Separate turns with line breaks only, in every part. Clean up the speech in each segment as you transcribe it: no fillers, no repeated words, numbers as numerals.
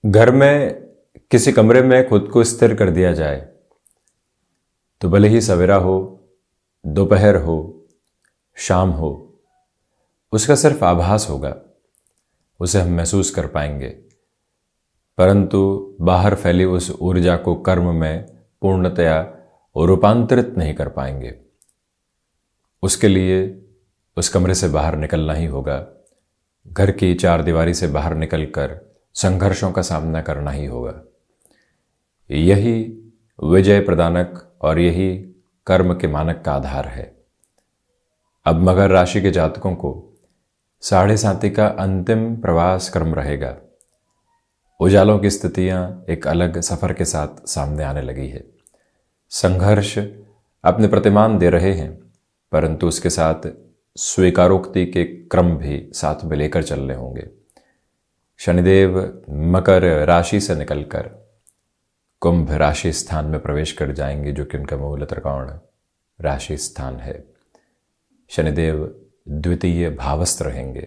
घर में किसी कमरे में खुद को स्थिर कर दिया जाए तो भले ही सवेरा हो, दोपहर हो, शाम हो, उसका सिर्फ आभास होगा, उसे हम महसूस कर पाएंगे, परंतु बाहर फैली उस ऊर्जा को कर्म में पूर्णतया रूपांतरित नहीं कर पाएंगे। उसके लिए उस कमरे से बाहर निकलना ही होगा, घर की चार दीवारी से बाहर निकलकर संघर्षों का सामना करना ही होगा। यही विजय प्रदानक और यही कर्म के मानक का आधार है। अब मकर राशि के जातकों को साढ़े साती का अंतिम प्रवास क्रम रहेगा। उजालों की स्थितियां एक अलग सफर के साथ सामने आने लगी है। संघर्ष अपने प्रतिमान दे रहे हैं, परंतु उसके साथ स्वीकारोक्ति के क्रम भी साथ में लेकर चलने होंगे। शनिदेव मकर राशि से निकलकर कुंभ राशि स्थान में प्रवेश कर जाएंगे, जो कि उनका मूल त्रिकोण राशि स्थान है। शनिदेव द्वितीय भावस्थ रहेंगे।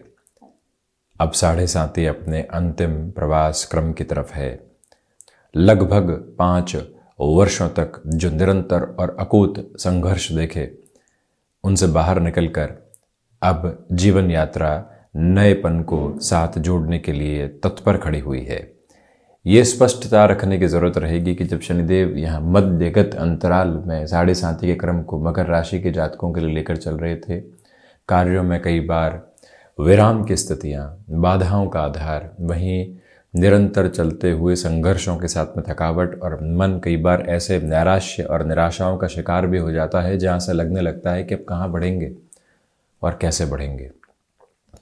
अब साढ़े साती अपने अंतिम प्रवास क्रम की तरफ है। लगभग 5 वर्षों तक जो निरंतर और अकूत संघर्ष देखे, उनसे बाहर निकलकर अब जीवन यात्रा नएपन को साथ जोड़ने के लिए तत्पर खड़ी हुई है। ये स्पष्टता रखने की जरूरत रहेगी कि जब शनिदेव यहाँ मध्यगत अंतराल में साढ़े साती के क्रम को मकर राशि के जातकों के लिए लेकर चल रहे थे, कार्यों में कई बार विराम की स्थितियाँ, बाधाओं का आधार, वहीं निरंतर चलते हुए संघर्षों के साथ में थकावट और मन कई बार ऐसे नैराश्य और निराशाओं का शिकार भी हो जाता है जहाँ से लगने लगता है कि अब कहाँ बढ़ेंगे और कैसे बढ़ेंगे।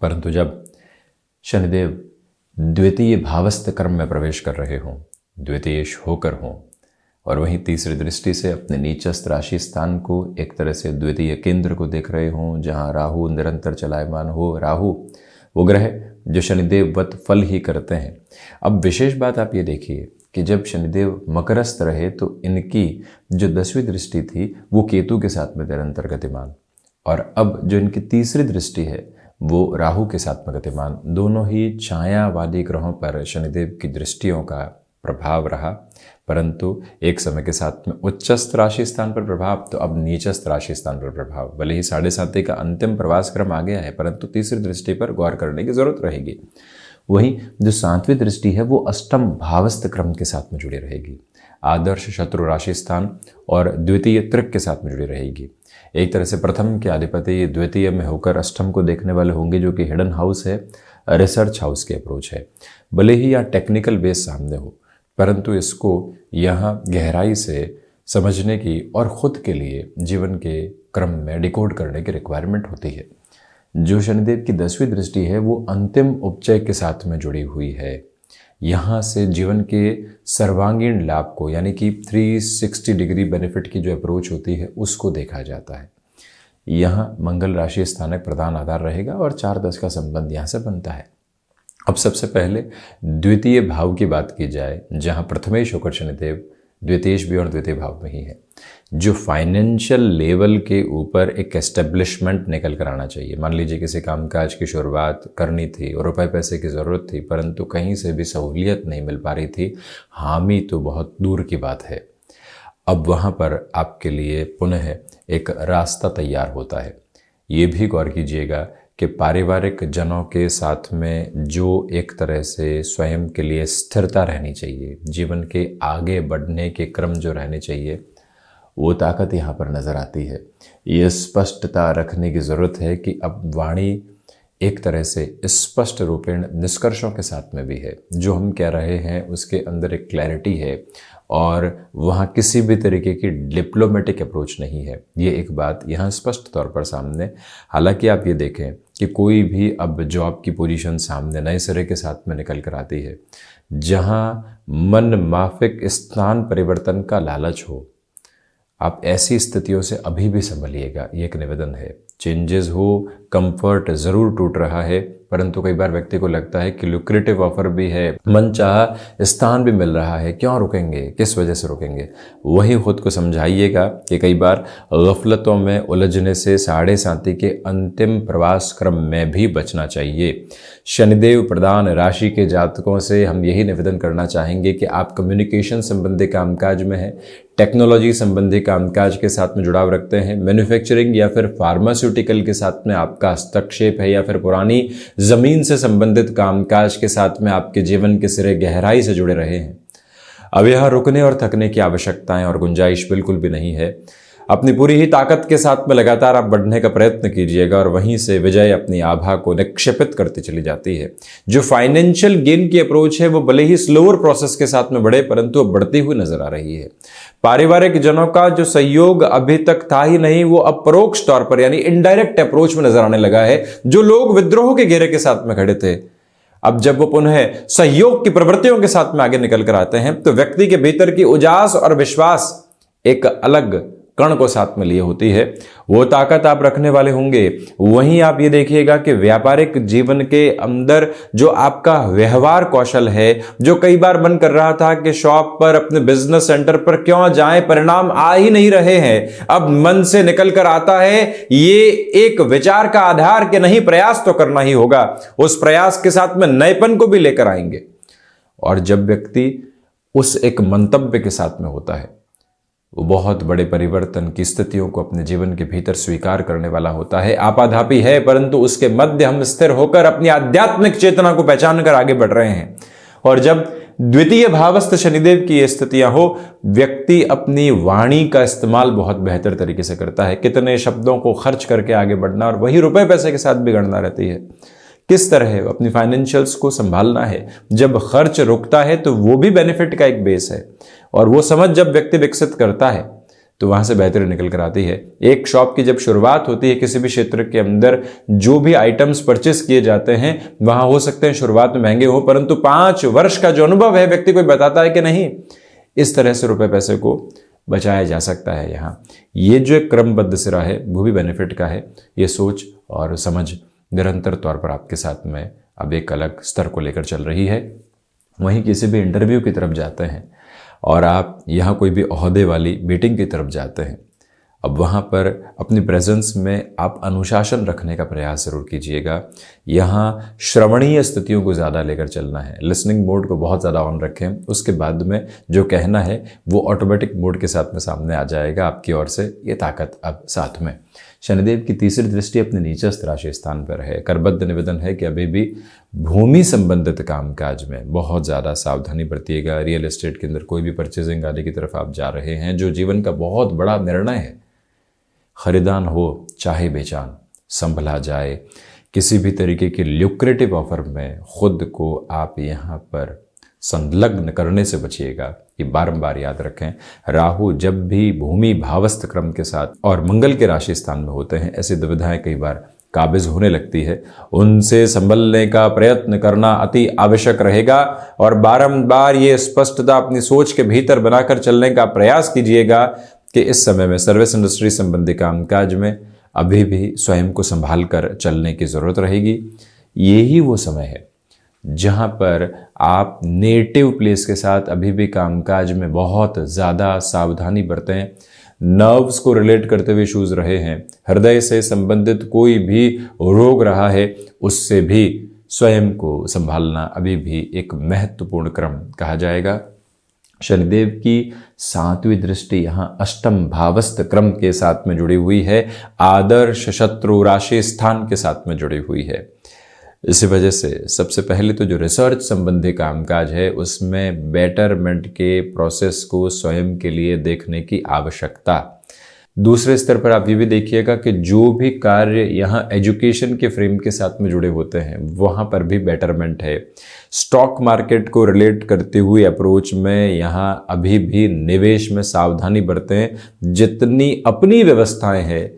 परंतु जब शनिदेव द्वितीय भावस्थ कर्म में प्रवेश कर रहे हों, द्वितीयेश होकर हों, और वहीं तीसरी दृष्टि से अपने नीचस्थ राशि स्थान को एक तरह से द्वितीय केंद्र को देख रहे हों, जहां राहु निरंतर चलायमान हो। राहु वो ग्रह जो शनिदेव वत फल ही करते हैं। अब विशेष बात आप ये देखिए कि जब शनिदेव मकरस्थ रहे तो इनकी जो 10वीं दृष्टि थी वो केतु के साथ में निरंतर गतिमान, और अब जो इनकी तीसरी दृष्टि है वो राहु के साथ में गतिमान। दोनों ही छायावादी ग्रहों पर शनिदेव की दृष्टियों का प्रभाव रहा, परंतु एक समय के साथ में उच्चस्थ राशि स्थान पर प्रभाव, तो अब नीचस्थ राशि स्थान पर प्रभाव। भले ही साढ़े साती का अंतिम प्रवास क्रम आ गया है, परंतु तीसरी दृष्टि पर गौर करने की जरूरत रहेगी। वहीं जो 7वीं दृष्टि है वो अष्टम भावस्थ क्रम के साथ में जुड़ी रहेगी। आदर्श शत्रु राशि स्थान और द्वितीय त्रिक के साथ में जुड़ी रहेगी। एक तरह से प्रथम के अधिपति द्वितीय में होकर अष्टम को देखने वाले होंगे, जो कि हिडन हाउस है, रिसर्च हाउस की अप्रोच है। भले ही यहाँ टेक्निकल बेस सामने हो, परंतु इसको यहाँ गहराई से समझने की और खुद के लिए जीवन के क्रम में डिकोड करने की रिक्वायरमेंट होती है। जो शनिदेव की 10वीं दृष्टि है वो अंतिम उपचय के साथ में जुड़ी हुई है। यहाँ से जीवन के सर्वांगीण लाभ को, यानी कि 360 डिग्री बेनिफिट की जो अप्रोच होती है उसको देखा जाता है। यहाँ मंगल राशि स्थानक प्रधान आधार रहेगा और 4-10 का संबंध यहाँ से बनता है। अब सबसे पहले द्वितीय भाव की बात की जाए, जहाँ प्रथमेश होकर शनिदेव द्वितीयेश भी और द्वितीय भाव में ही है। जो फाइनेंशियल लेवल के ऊपर एक एस्टेब्लिशमेंट निकल कर आना चाहिए। मान लीजिए किसी कामकाज की शुरुआत करनी थी और रुपए पैसे की ज़रूरत थी, परंतु कहीं से भी सहूलियत नहीं मिल पा रही थी, हामी तो बहुत दूर की बात है। अब वहाँ पर आपके लिए पुनः एक रास्ता तैयार होता है। ये भी गौर कीजिएगा कि पारिवारिक जनों के साथ में जो एक तरह से स्वयं के लिए स्थिरता रहनी चाहिए, जीवन के आगे बढ़ने के क्रम जो रहने चाहिए, वो ताकत यहाँ पर नज़र आती है। ये स्पष्टता रखने की ज़रूरत है कि अब वाणी एक तरह से स्पष्ट रूपेण निष्कर्षों के साथ में भी है। जो हम कह रहे हैं उसके अंदर एक क्लैरिटी है और वहाँ किसी भी तरीके की डिप्लोमेटिक अप्रोच नहीं है। ये एक बात यहाँ स्पष्ट तौर पर सामने। हालांकि आप ये देखें कि कोई भी अब जॉब की पोजीशन सामने नए सिरे के साथ में निकल कर आती है, जहाँ मन माफिक स्थान परिवर्तन का लालच हो, आप ऐसी स्थितियों से अभी भी संभलिएगा। ये एक निवेदन है। चेंजेस हो, कंफर्ट ज़रूर टूट रहा है, परंतु कई बार व्यक्ति को लगता है कि लुक्रेटिव ऑफर भी है, मनचाहा स्थान भी मिल रहा है, क्यों रुकेंगे, किस वजह से रुकेंगे। वही खुद को समझाइएगा कि कई बार गफलतों में उलझने से साढ़े साथी के अंतिम प्रवास क्रम में भी बचना चाहिए। शनिदेव प्रधान राशि के जातकों से हम यही निवेदन करना चाहेंगे कि आप कम्युनिकेशन संबंधी कामकाज में हैं, टेक्नोलॉजी संबंधी कामकाज के साथ में जुड़ाव रखते हैं, मैन्युफैक्चरिंग या फिर फार्मास्यूटिकल के साथ में आपका हस्तक्षेप है, या फिर पुरानी जमीन से संबंधित कामकाज के साथ में आपके जीवन के सिरे गहराई से जुड़े रहे हैं, अब यहाँ रुकने और थकने की आवश्यकताएं और गुंजाइश बिल्कुल भी नहीं है। अपनी पूरी ही ताकत के साथ में लगातार आप बढ़ने का प्रयत्न कीजिएगा और वहीं से विजय अपनी आभा को निक्षेपित करती चली जाती है। जो फाइनेंशियल गेन की अप्रोच है वो भले ही स्लोअर प्रोसेस के साथ में बढ़े, परंतु अब बढ़ती हुई नजर आ रही है। पारिवारिक जनों का जो सहयोग अभी तक था ही नहीं, वो अब परोक्ष तौर पर यानी इनडायरेक्ट अप्रोच में नजर आने लगा है। जो लोग विद्रोह के घेरे के साथ में खड़े थे, अब जब वो पुनः सहयोग की प्रवृत्तियों के साथ में आगे निकल कर आते हैं, तो व्यक्ति के भीतर की उजास और विश्वास एक अलग कण को साथ में लिए होती है, वो ताकत आप रखने वाले होंगे। वहीं आप ये देखिएगा कि व्यापारिक जीवन के अंदर जो आपका व्यवहार कौशल है, जो कई बार मन कर रहा था कि शॉप पर, अपने बिजनेस सेंटर पर क्यों जाएं, परिणाम आ ही नहीं रहे हैं, अब मन से निकल कर आता है। ये एक विचार का आधार कि नहीं, प्रयास तो करना ही होगा। उस प्रयास के साथ में नएपन को भी लेकर आएंगे। और जब व्यक्ति उस एक मंतव्य के साथ में होता है, वो बहुत बड़े परिवर्तन की स्थितियों को अपने जीवन के भीतर स्वीकार करने वाला होता है। आपाधापी है, परंतु उसके मध्य हम स्थिर होकर अपनी आध्यात्मिक चेतना को पहचान कर आगे बढ़ रहे हैं। और जब द्वितीय भावस्थ शनिदेव की ये स्थितियां हो, व्यक्ति अपनी वाणी का इस्तेमाल बहुत बेहतर तरीके से करता है। कितने शब्दों को खर्च करके आगे बढ़ना, और वही रुपए पैसे के साथ भी गणना रहती है। किस तरह अपनी फाइनेंशियल्स को संभालना है। जब खर्च रुकता है तो वो भी बेनिफिट का एक बेस है, और वो समझ जब व्यक्ति विकसित करता है तो वहां से बेहतरी निकल कर आती है। एक शॉप की जब शुरुआत होती है किसी भी क्षेत्र के अंदर, जो भी आइटम्स परचेस किए जाते हैं वहां हो सकते हैं शुरुआत में महंगे हो, परंतु 5 वर्ष का जो अनुभव है व्यक्ति को बताता है कि नहीं, इस तरह से रुपए पैसे को बचाया जा सकता है। यहाँ ये जो एक क्रमबद्ध सिरा है वो भी बेनिफिट का है। ये सोच और समझ निरंतर तौर पर आपके साथ में अब एक अलग स्तर को लेकर चल रही है। वहीं किसी भी इंटरव्यू की तरफ जाते हैं और आप यहाँ कोई भी ओहदे वाली मीटिंग की तरफ जाते हैं, अब वहाँ पर अपनी प्रेजेंस में आप अनुशासन रखने का प्रयास ज़रूर कीजिएगा। यहाँ श्रवणीय स्थितियों को ज़्यादा लेकर चलना है, लिसनिंग मोड को बहुत ज़्यादा ऑन रखें। उसके बाद में जो कहना है वो ऑटोमेटिक मोड के साथ में सामने आ जाएगा आपकी ओर से। ये ताकत अब साथ में। शनिदेव की तीसरी दृष्टि अपने नीचस्थ राशि स्थान पर है। करबद्ध निवेदन है कि अभी भी भूमि संबंधित कामकाज में बहुत ज़्यादा सावधानी बरतिएगा। रियल एस्टेट के अंदर कोई भी परचेजिंग आदि की तरफ आप जा रहे हैं, जो जीवन का बहुत बड़ा निर्णय है, खरीदान हो चाहे बेचान, संभला जाए। किसी भी तरीके के ल्यूक्रेटिव ऑफर में खुद को आप यहाँ पर संलग्न करने से बचिएगा। ये बारंबार याद रखें। राहु जब भी भूमि भावस्थ क्रम के साथ और मंगल के राशि स्थान में होते हैं, ऐसी दुविधाएं कई बार काबिज होने लगती है। उनसे संभलने का प्रयत्न करना अति आवश्यक रहेगा और बारंबार ये स्पष्टता अपनी सोच के भीतर बनाकर चलने का प्रयास कीजिएगा कि इस समय में सर्विस इंडस्ट्री संबंधी कामकाज में अभी भी स्वयं को संभाल कर चलने की ज़रूरत रहेगी। यही वो समय है जहाँ पर आप नेटिव प्लेस के साथ अभी भी कामकाज में बहुत ज़्यादा सावधानी बरतें। नर्व्स को रिलेट करते हुए इश्यूज रहे हैं, हृदय से संबंधित कोई भी रोग रहा है, उससे भी स्वयं को संभालना अभी भी एक महत्वपूर्ण क्रम कहा जाएगा। शनिदेव की 7वीं दृष्टि यहाँ अष्टम भावस्थ क्रम के साथ में जुड़ी हुई है, आदर्श शत्रु राशि स्थान के साथ में जुड़ी हुई है। इसी वजह से सबसे पहले तो जो रिसर्च संबंधी कामकाज है उसमें बेटरमेंट के प्रोसेस को स्वयं के लिए देखने की आवश्यकता। दूसरे स्तर पर आप ये भी देखिएगा कि जो भी कार्य यहाँ एजुकेशन के फ्रेम के साथ में जुड़े होते हैं वहाँ पर भी बेटरमेंट है। स्टॉक मार्केट को रिलेट करते हुए अप्रोच में यहाँ अभी भी निवेश में सावधानी बरतें। जितनी अपनी व्यवस्थाएं हैं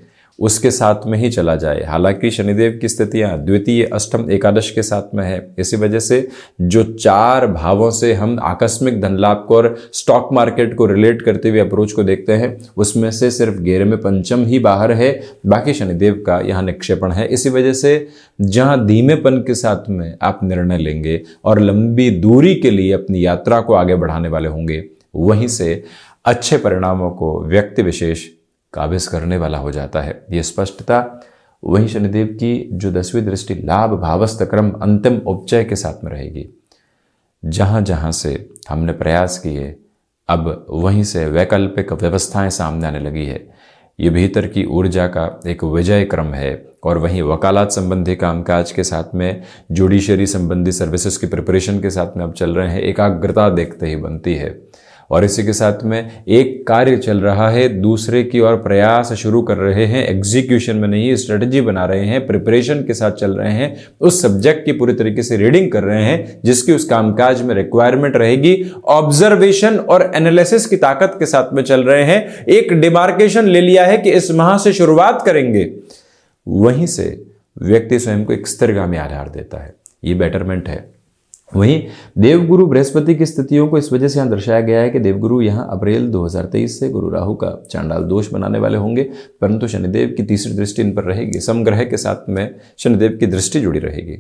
उसके साथ में ही चला जाए। हालांकि शनिदेव की स्थितियां द्वितीय, अष्टम, एकादश के साथ में है, इसी वजह से जो 4 भावों से हम आकस्मिक धन लाभ को और स्टॉक मार्केट को रिलेट करते हुए अप्रोच को देखते हैं, उसमें से सिर्फ घेरे में पंचम ही बाहर है, बाकी शनिदेव का यहाँ निक्षेपण है। इसी वजह से जहां धीमेपन के साथ में आप निर्णय लेंगे और लंबी दूरी के लिए अपनी यात्रा को आगे बढ़ाने वाले होंगे, वहीं से अच्छे परिणामों को व्यक्ति विशेष काबिज करने वाला हो जाता है, ये स्पष्टता। वहीं शनिदेव की जो 10वीं दृष्टि लाभ भावस्थ क्रम अंतिम उपचय के साथ में रहेगी। जहां जहां से हमने प्रयास किए, अब वहीं से वैकल्पिक व्यवस्थाएं सामने आने लगी है। ये भीतर की ऊर्जा का एक विजय क्रम है। और वहीं वकालत संबंधी कामकाज के साथ में जुडिशरी संबंधी सर्विसेज की प्रिपरेशन के साथ में अब चल रहे हैं, एकाग्रता देखते ही बनती है। और इसी के साथ में एक कार्य चल रहा है, दूसरे की ओर प्रयास शुरू कर रहे हैं, एग्जीक्यूशन में नहीं, स्ट्रेटजी बना रहे हैं, प्रिपरेशन के साथ चल रहे हैं, उस सब्जेक्ट की पूरी तरीके से रीडिंग कर रहे हैं जिसकी उस कामकाज में रिक्वायरमेंट रहेगी। ऑब्जर्वेशन और एनालिसिस की ताकत के साथ में चल रहे हैं। एक डिमार्केशन ले लिया है कि इस माह से शुरुआत करेंगे, वहीं से व्यक्ति स्वयं को एक स्थिरगामी आधार देता है, ये बेटरमेंट है। वहीं देवगुरु बृहस्पति की स्थितियों को इस वजह से यहां दर्शाया गया है कि देवगुरु यहां अप्रैल 2023 से गुरु राहु का चांडाल दोष बनाने वाले होंगे, परंतु शनिदेव की तीसरी दृष्टि इन पर रहेगी। समग्रह के साथ में शनिदेव की दृष्टि जुड़ी रहेगी।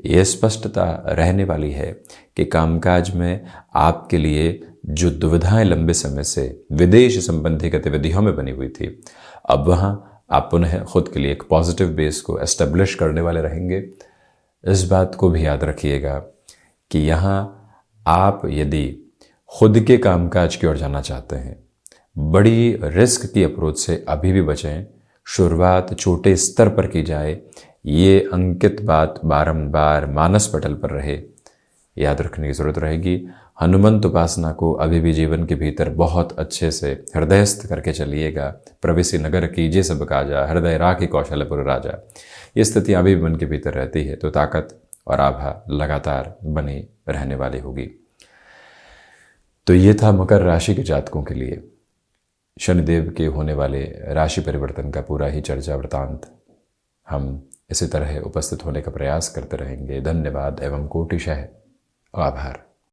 यह स्पष्टता रहने वाली है कि कामकाज में आपके लिए जो दुविधाएं लंबे समय से विदेश संबंधी गतिविधियों में बनी हुई थी, अब वहां आप पुनः खुद के लिए एक पॉजिटिव बेस को एस्टेब्लिश करने वाले रहेंगे। इस बात को भी याद रखिएगा कि यहाँ आप यदि खुद के कामकाज की ओर जाना चाहते हैं, बड़ी रिस्क की अप्रोच से अभी भी बचें। शुरुआत छोटे स्तर पर की जाए, ये अंकित बात बारंबार मानस पटल पर रहे, याद रखने की जरूरत रहेगी। हनुमंत उपासना को अभी भी जीवन के भीतर बहुत अच्छे से हृदयस्थ करके चलिएगा। प्रवेशी नगर कीजिए सब काजा, हृदय राखी कौशलपुर राजा। ये स्थिति अभी भी मन के भीतर रहती है तो ताकत और आभा लगातार बनी रहने वाली होगी। तो ये था मकर राशि के जातकों के लिए शनिदेव के होने वाले राशि परिवर्तन का पूरा ही चर्चा वृतांत। हम इसी तरह उपस्थित होने का प्रयास करते रहेंगे। धन्यवाद एवं कोटिशः आभार।